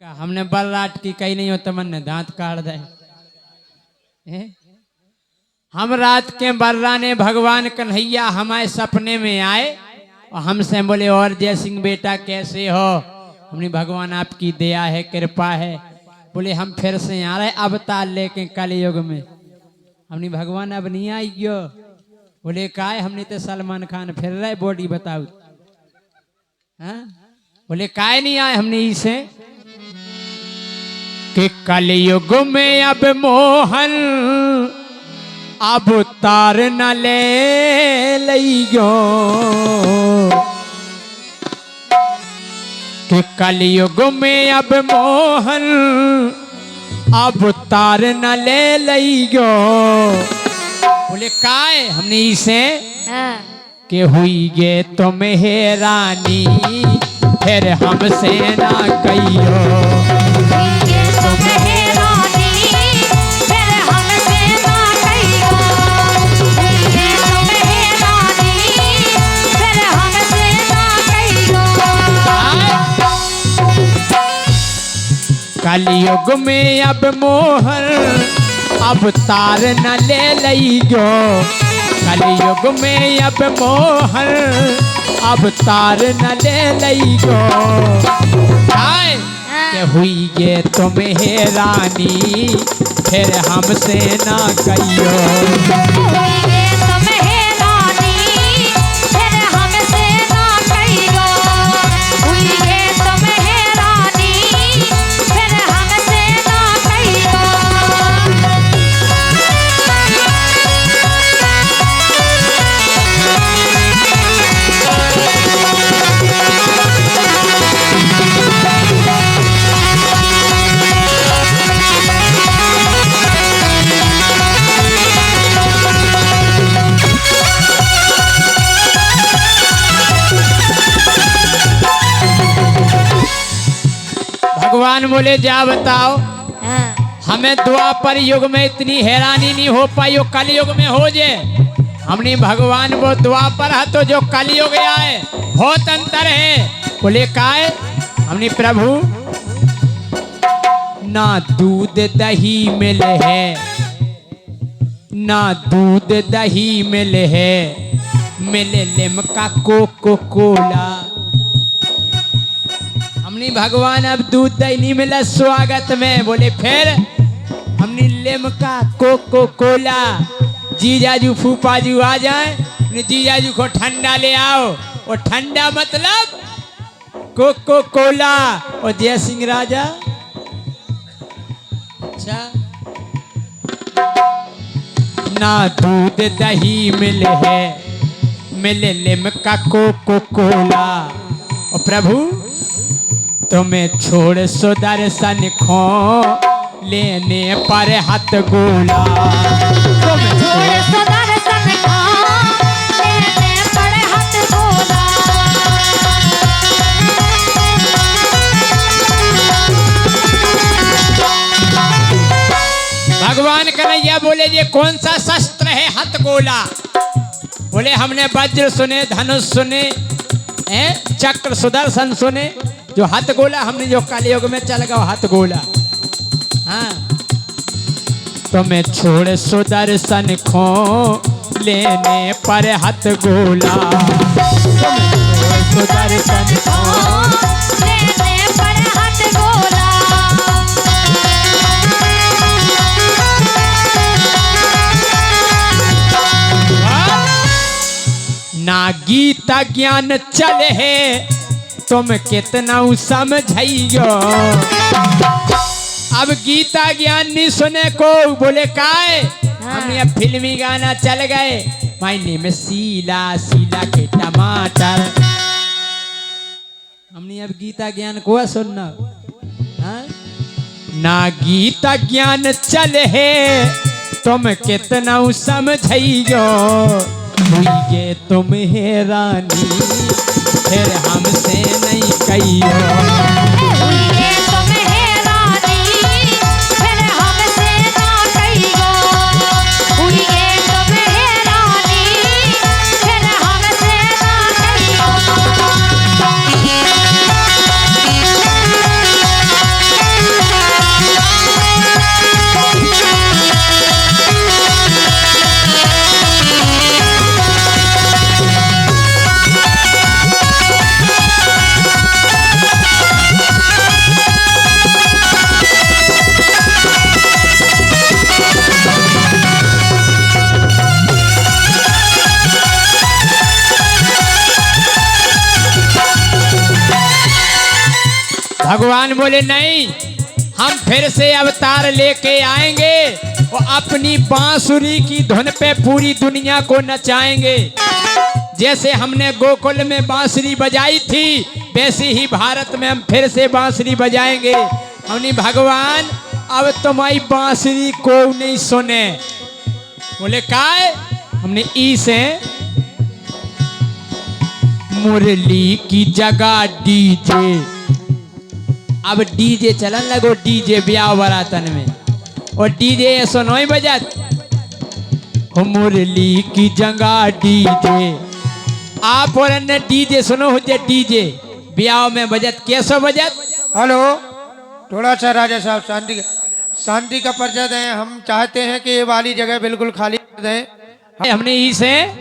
हमने बल रात की कही नहीं होता मन ने दांत काट दे। हम रात के बर्रा ने भगवान कन्हैया हमारे सपने में आए और हमसे बोले और जय सिंह बेटा कैसे हो। हमने भगवान आपकी दया है कृपा है। बोले हम फिर से आ रहे अवतार लेके कलयुग में। हमने भगवान अब नहीं आई गयो। बोले का है हमने तो सलमान खान फिर रहे बॉडी बताओ। हाँ बोले काय नहीं आए हमने इसे कि कलयुग में अब मोहन अवतार न ले लियो कि कलयुग में अब मोहन अवतार न ले लियो। बोले काय हमने इसे कि हुई गे तुम रानी फिर हमसे ना कहियो। कलयुग में अब मोहन अवतार न ले लियो। कलयुग में अब मोहन अवतार न ले लियो। के हुई गे तुम्हें रानी फिर हमसे ना कहियो। भगवान बोले जा बताओ हमें द्वापर युग में इतनी हैरानी नहीं हो पाई, कलयुग में हो जे। हमने भगवान वो द्वापर है तो जो कलयुग आए बहुत अंतर है। बोले काय हमने प्रभु ना दूध दही मिले है ना दूध दही मिले है मिले लिमका कोको कोला। हमने भगवान अब दूध दही नहीं मिला स्वागत में। बोले फिर हमने लिमका कोको कोला। जीजाजू फूफाजू आ जाए अपने जीजाजू को ठंडा ले आओ। और ठंडा मतलब कोको कोला। और जय सिंह राजा अच्छा ना दूध दही मिले है मिले लिमका कोको कोला। और प्रभु तुम्हें छोड़ सुदर्शन खो लेने पर हाथ गोला। तुम्हें छोड़ सुदर्शन खो लेने पर हाथ गोला। भगवान कन्हैया बोले ये कौन सा शस्त्र है हाथ गोला। बोले हमने वज्र सुने धनुष सुने चक्र सुदर्शन सुने जो हाथ गोला हमने जो कलयुग में चल गया हाथ गोला। हाँ तुम्हें छोड़ सुदर्शन खो लेने पर हाथ गोला। तुम्हें छोड़ सुदर्शन खो लेने पर हाथ गोला। ना गीता ज्ञान चले है तुम कितना समझियो। अब गीता ज्ञान नहीं सुने को। बोले काय हमने अब फिल्मी गाना चल गए माय नेम शीला शीला के टमाटर। हमने अब गीता ज्ञान को सुनना। ना गीता ज्ञान चले है तुम कितना समझियो। हुई तुम रानी फिर हमसे नहीं कहियो। भगवान बोले नहीं, हम फिर से अवतार लेके आएंगे और अपनी बांसुरी की धुन पे पूरी दुनिया को नचाएंगे। जैसे हमने गोकुल में बांसुरी बजाई थी, वैसे ही भारत में हम फिर से बांसुरी बजाएंगे। हमने भगवान अब तुम्हारी बांसुरी को नहीं सुने। बोले काय? हमने ई से मुरली की जगह डीजे। अब डीजे चलन लगो, डीजे ब्याह बरातन में, और डीजे ऐसा नहीं बजत, मुरली की जगह डीजे। आप और अन्य डीजे सुनो हो जे डीजे ब्याह में बजत, कैसा बजत? हेलो, थोड़ा सा राजा साहब शांति का परिचय दें। हम चाहते हैं कि ये वाली जगह बिल्कुल खाली कर दें। हमने इसे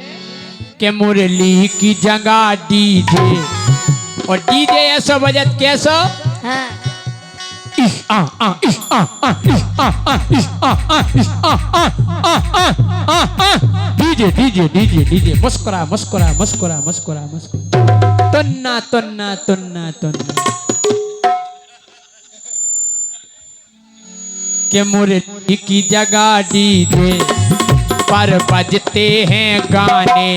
के मुरली की जगह डीजे, और डीजे ऐसा बजत कैसा? डीजे डीजे डीजे डीजे, मुस्कुरा मुस्कुरा मुस्कुरा मुस्कुरा मुस्कुरा, तुन्ना तुन्ना तुन्ना तुन्ना। के मुरली की जगह डीजे पर बजते हैं गाने।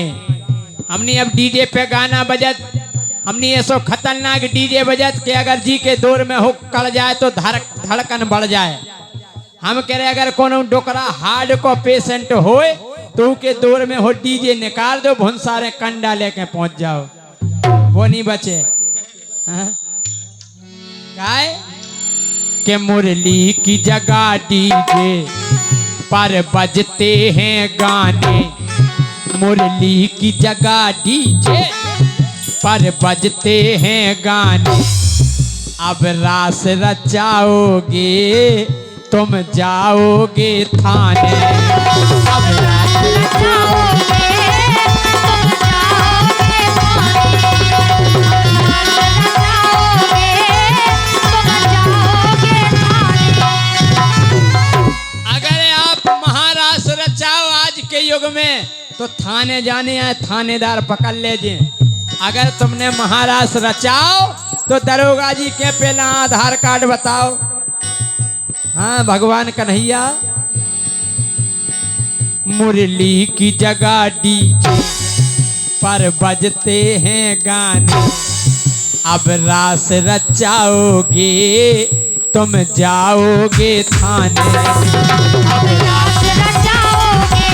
हमने अब डीजे पे गाना बजत, हमने ऐसा खतरनाक डीजे बजत कि अगर जी के दौर में हो कल जाए तो धड़कन बढ़ जाए। हम कह रहे अगर कोनो डोकरा हार्ड को पेशेंट होए तो के दौर में हो डीजे निकाल दो, बहुत सारे कंडा लेके पहुंच जाओ, वो नहीं बचे। काय के मुरली की जगह डीजे पर बजते हैं गाने। मुरली की जगह डीजे पर बजते हैं गाने। अब रास रचाओगे तुम जाओगे थाने। अब रास रचाओगे तुम जाओगे थाने। अगर आप महारास रचाओ आज के युग में तो थाने जाने आए, थानेदार पकड़ लीजिए। अगर तुमने महारास रचाओ तो दरोगा जी के पहला आधार कार्ड बताओ। हाँ भगवान कन्हैया। मुरली की जगह डीजे पर बजते हैं गाने। अब रास रचाओगे तुम जाओगे थाने। अब रास रचाओगे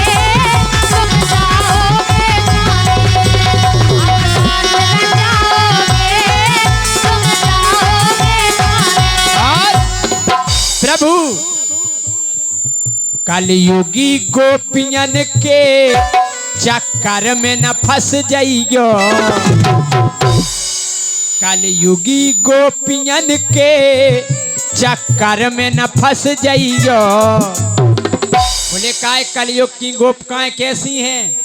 तुम जाओगे प्रभु। कलयुगी गोपियन के चक्कर में न फंस जाइयो। कलयुगी गोपियन के चक्कर में न फंस जाइयो। बोले काय कलयुग की गोपिकाएं कैसी हैं?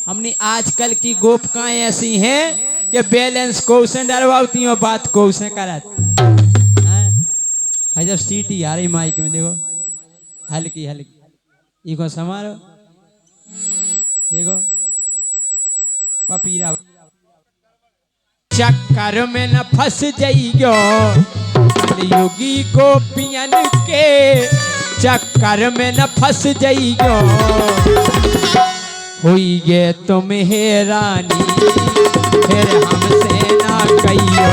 हमने आजकल की गोपिकाएं ऐसी हैं कि बैलेंस को उसे डरवाती हो, बात को उसे करत। भाई जब सीटी आ रही माइक में देखो, हल्की हल्की इको समारो, देखो पपीरा। चक्कर में न फंस जाइयो। कलयुगी गोपियन के चक्कर में न फंस जाइयो। हुई गे तुम हैरानी फिर हमसे ना कहियो।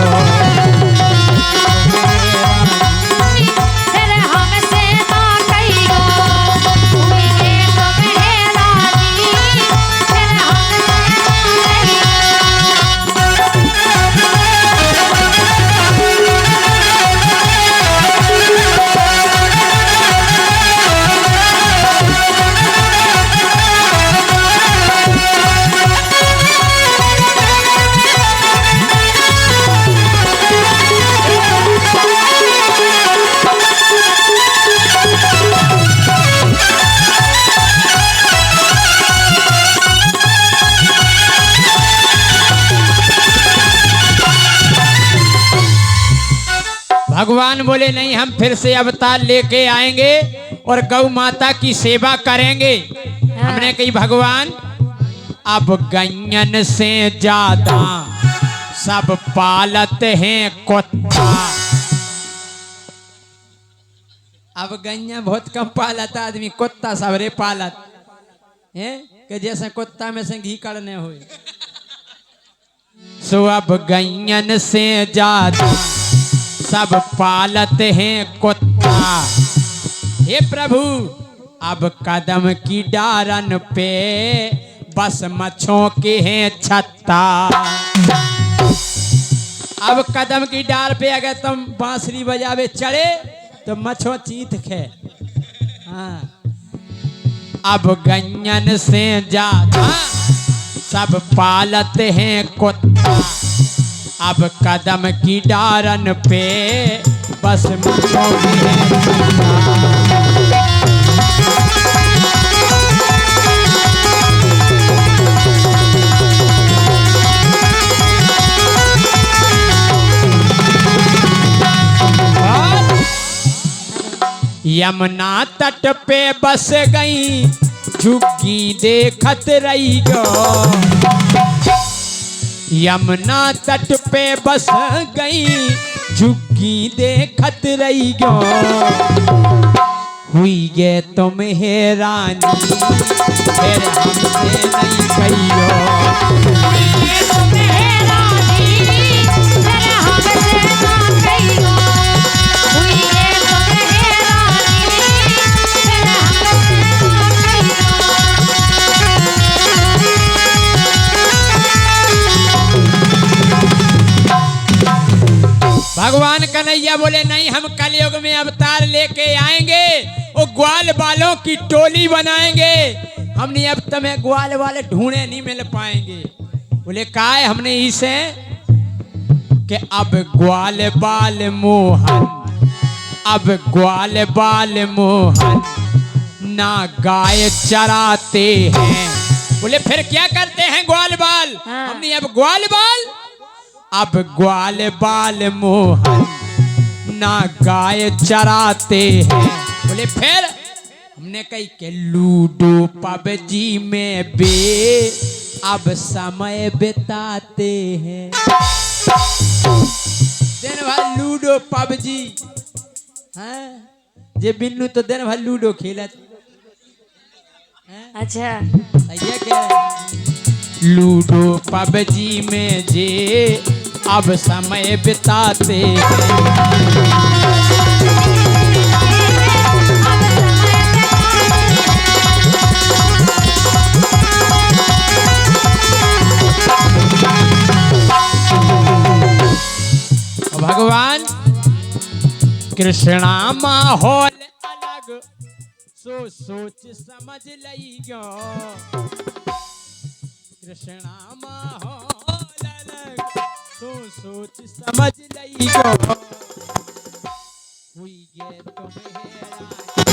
भगवान बोले नहीं, हम फिर से अवतार लेके आएंगे और गौ माता की सेवा करेंगे। हमने कही भगवान अब गैयन से ज्यादा सब पालत हैं कुत्ता। अब गैया बहुत कम पालत आदमी, कुत्ता सबरे पालत है कि जैसे कुत्ता में से घी कड़ने हुए। सो अब गैयन से ज्यादा सब पालत हैं कुत्ता। हे प्रभु अब कदम की डारन पे बस मच्छों के हैं छत्ता। अब कदम की डार पे अगर तुम बांसुरी बजावे चढ़े तो मच्छों चीत खे। हाँ अब गैयन से ज्यादा सब पालत हैं कुत्ता। अब कदम की डारन पे बस मच्छों के हैं छत्ता। यमुना तट पे बस गई झुग्गी देखत रही गो। यमुना तट पे बस गई झुग्गी देखत रही गो। हुई गे तुम हैरानी फिर हमसे नहीं कहियो। भगवान कन्हैया बोले नहीं, हम कलयुग में अवतार लेके आएंगे, वो ग्वाल बालों की टोली बनाएंगे। हमने अब तुम्हें ग्वाल वाले ढूंढे नहीं मिल पाएंगे। बोले का है हमने इसे कि अब ग्वाल बाल मोहन, अब ग्वाल बाल मोहन ना गाय चराते हैं। बोले फिर क्या करते हैं ग्वाल बाल? हमने अब ग्वाल बाल, अब ग्वाल बाल मोहन ना गाय चराते हैं। बोले फिर हमने कही के लूडो पबजी में बे अब समय बिताते हैं। दिन भर लूडो पबजी, हाँ जे बिन्नू तो दिन भर लूडो खेलत। अच्छा ये क्या लूडो पबजी में जे अब समय बिताते हैं। भगवान कृष्णा माहौल अलग सो सोच समझ लई गो। कृष्णा माहौल अलग सो सोच समझ लई गो। हुई गे तुम्हें